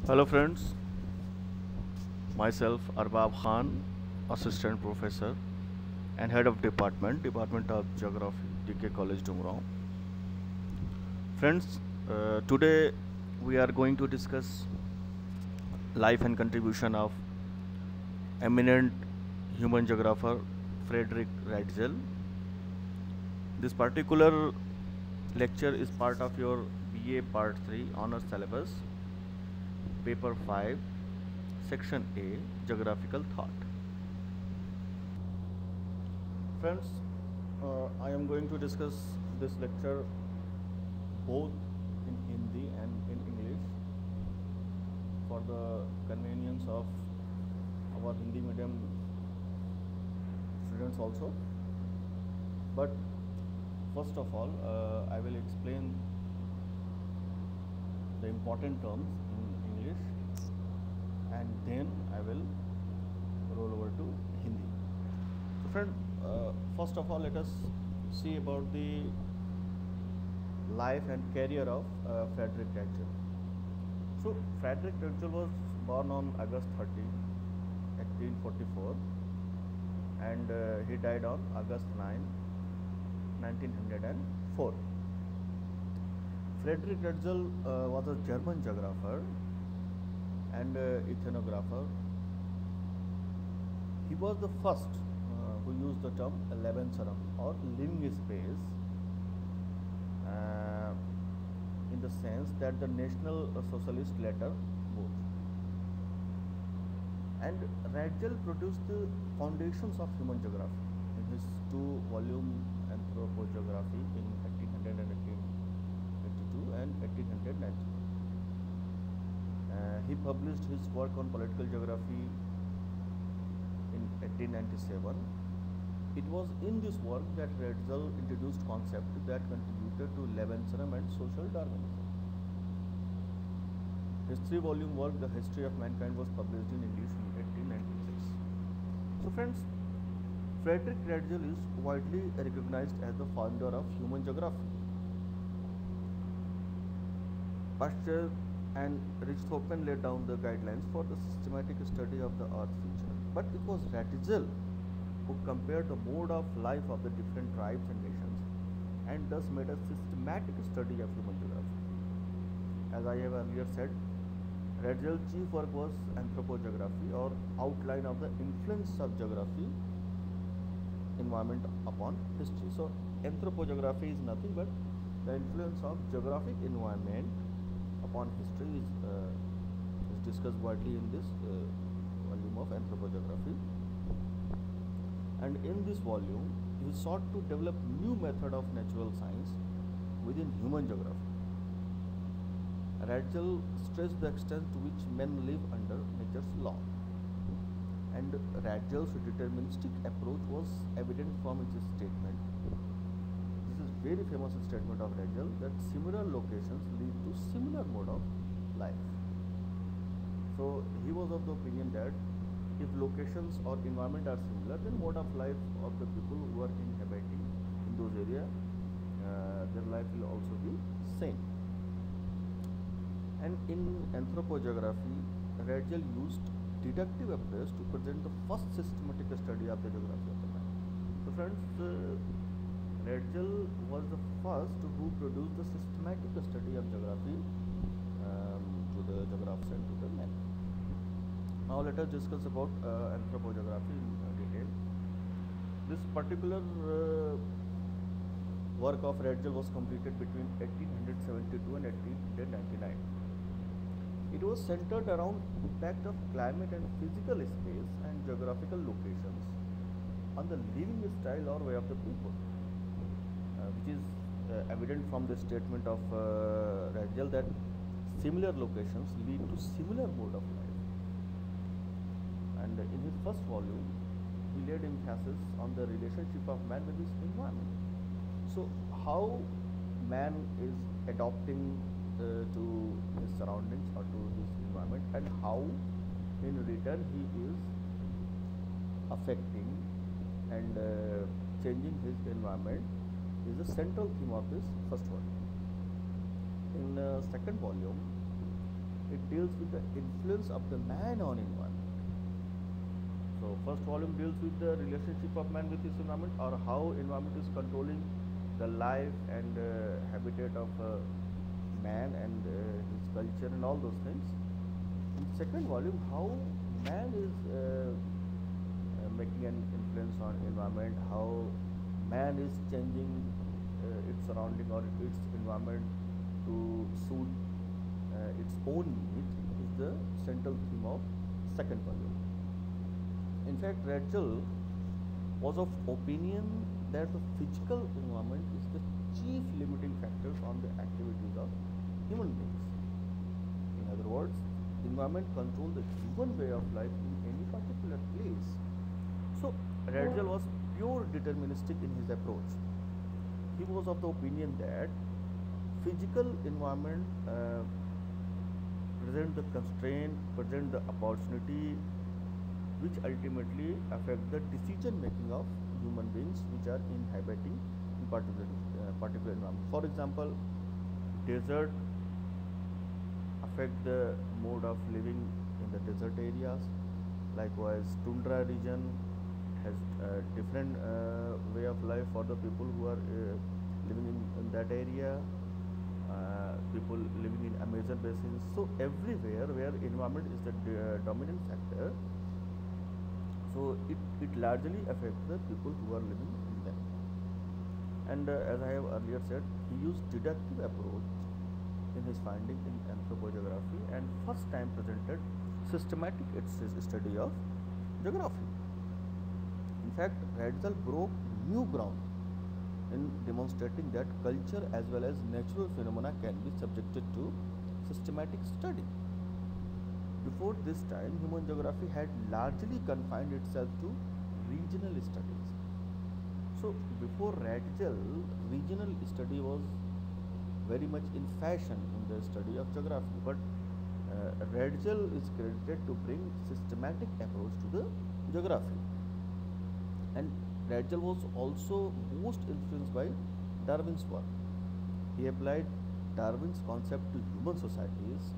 Hello friends, myself ARBAB Khan, Assistant Professor and Head of Department of Geography, DK College DUMRAON. Friends, today we are going to discuss life and contribution of eminent human geographer Friedrich Ratzel. This particular lecture is part of your BA Part 3 Honours Syllabus, Paper 5, Section A, Geographical Thought. Friends, I am going to discuss this lecture both in Hindi and in English for the convenience of our Hindi medium students also. But first of all, I will explain the important terms in English and then I will roll over to Hindi. So friend, first of all let us see about the life and career of Friedrich Ratzel. So Friedrich Ratzel was born on August 30, 1844 and he died on August 9, 1904. Friedrich Ratzel was a German geographer and ethnographer. He was the first who used the term Lebensraum or living space in the sense that the National Socialist later moved. And Ratzel produced the foundations of human geography in his 2-volume Anthropogeography in 1882 and 1890. He published his work on political geography in 1897. It was in this work that Ratzel introduced concepts that contributed to Lebensraum and social Darwinism. His 3-volume work, The History of Mankind, was published in English in 1896. So friends, Friedrich Ratzel is widely recognized as the founder of human geography. Pasteur and Richthofen laid down the guidelines for the systematic study of the Earth feature. But it was Ratzel who compared the mode of life of the different tribes and nations and thus made a systematic study of human geography. As I have earlier said, Ratzel's chief work was Anthropogeography or outline of the influence of geography, environment upon history. So Anthropogeography is nothing but the influence of geographic environment upon history is discussed widely in this volume of Anthropogeography. And in this volume, he sought to develop new method of natural science within human geography. Ratzel stressed the extent to which men live under nature's law. And Ratzel's deterministic approach was evident from his statement. This is very famous statement of Ratzel that similar locations lead to similar mode of life. So he was of the opinion that if locations or environment are similar, then mode of life of the people who are inhabiting in those areas, their life will also be same. And in Anthropogeography, Ratzel used deductive approach to present the first systematic study of the geography of the man. So friends, Ratzel was the first who produced the systematic study of geography to the geographers and to the men. Now let us discuss about Anthropogeography in detail. This particular work of Ratzel was completed between 1872 and 1899. It was centered around impact of climate and physical space and geographical locations on the living style or way of the people, which is evident from the statement of Ratzel that similar locations lead to similar mode of life. And in his first volume, he laid emphasis on the relationship of man with his environment. So how man is adopting to his surroundings or to his environment and how in return he is affecting and changing his environment is the central theme of this first volume. In second volume, it deals with the influence of the man on environment. So first volume deals with the relationship of man with his environment, or how environment is controlling the life and habitat of man and his culture and all those things. In second volume, how man is making an influence on environment, how man is changing its surrounding or its environment to suit its own need, is the central theme of second volume. In fact, Ratzel was of opinion that the physical environment is the chief limiting factors on the activities of human beings. In other words, environment controls the human way of life in any particular place. So Ratzel was pure deterministic in his approach. He was of the opinion that physical environment present the constraint, present the opportunity, which ultimately affect the decision making of human beings which are inhabiting in particular environment. For example, desert affect the mode of living in the desert areas. Likewise, tundra region has a different way of life for the people who are living in that area. People living in Amazon basins. So everywhere where environment is the dominant factor, so it largely affects the people who are living in them. And as I have earlier said, he used deductive approach in his finding in anthropogeography and first time presented systematic study of geography. In fact, Ratzel broke new ground in demonstrating that culture as well as natural phenomena can be subjected to systematic study. Before this time, human geography had largely confined itself to regional studies. So before Ratzel, regional study was very much in fashion in the study of geography, but Ratzel is credited to bring systematic approach to the geography. And Ratzel was also most influenced by Darwin's work. He applied Darwin's concept to human societies.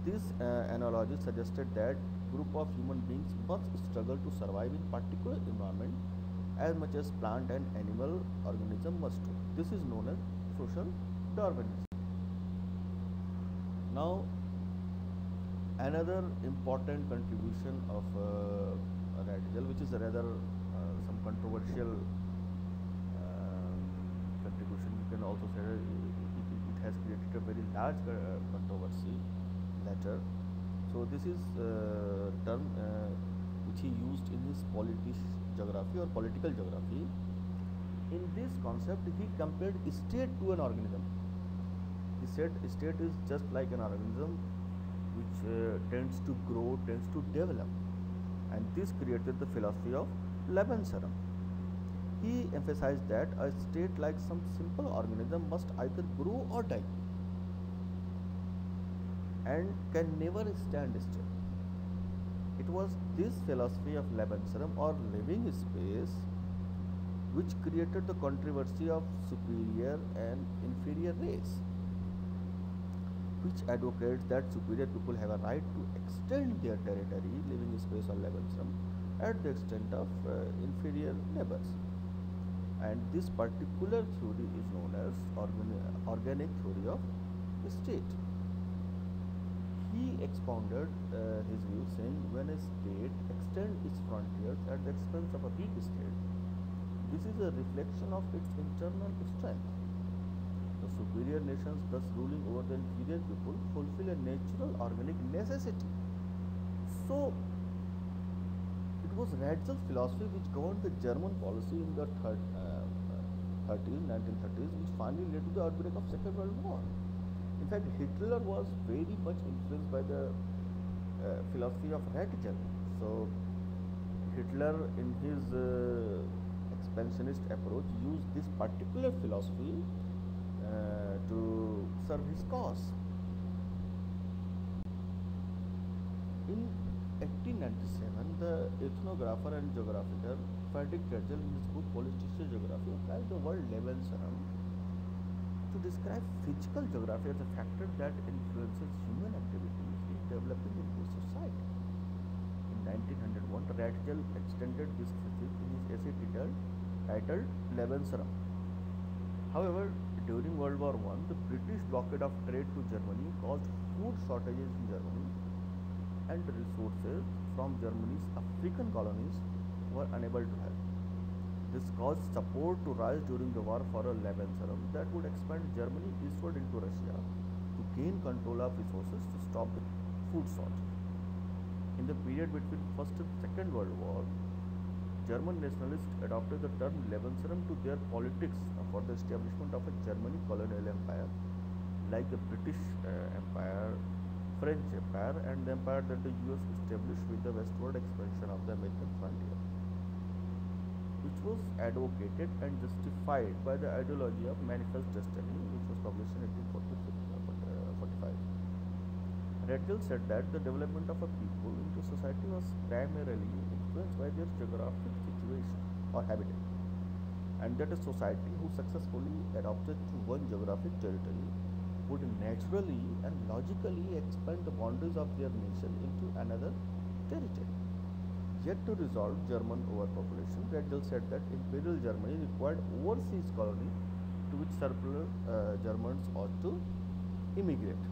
This analogy suggested that group of human beings must struggle to survive in particular environment as much as plant and animal organism must do. This is known as social Darwinism. Now, another important contribution of Ratzel, which is rather some controversial contribution, you can also say it has created a very large controversy later. So this is term which he used in his geography or political geography. In this concept, he compared state to an organism. He said state is just like an organism which tends to grow, tends to develop, and this created the philosophy of Lebensraum. He emphasized that a state, like some simple organism, must either grow or die and can never stand still. It was this philosophy of Lebensraum or living space which created the controversy of superior and inferior race, which advocates that superior people have a right to extend their territory, living space or Lebensraum, at the extent of inferior neighbors. And this particular theory is known as organic theory of state. He expounded his view, saying when a state extends its frontiers at the expense of a weak state, this is a reflection of its internal strength. The superior nations, thus ruling over the inferior people, fulfill a natural organic necessity. So, it was Ratzel's philosophy which governed the German policy in the 1930s, which finally led to the outbreak of Second World War. In fact, Hitler was very much influenced by the philosophy of Ratzel. So, Hitler, in his expansionist approach, used this particular philosophy to serve his cause. In 1897, the ethnographer and geographer Friedrich Ratzel, in his book Politische Geography, applied the word Lebensraum to describe physical geography as a factor that influences human activity. developing into a society. In 1901, Ratzel extended this thesis in his essay titled Lebensraum. However, during World War I, the British blockade of trade to Germany caused food shortages in Germany, and resources from Germany's African colonies were unable to help. This caused support to rise during the war for a Lebensraum that would expand Germany eastward into Russia to gain control of resources to stop the food shortage. In the period between First and Second World War, German nationalists adopted the term Lebensraum to their politics for the establishment of a German colonial empire like the British Empire, French Empire, and the empire that the US established with the westward expansion of the American frontier, which was advocated and justified by the ideology of Manifest Destiny, which was published in 1845. Ratzel said that the development of a people into society was primarily influenced by their geographic situation or habitat, and that a society who successfully adopted to one geographic territory would naturally and logically expand the boundaries of their nation into another territory. Yet to resolve German overpopulation, Ratzel said that Imperial Germany required overseas colonies to which surplus Germans ought to immigrate.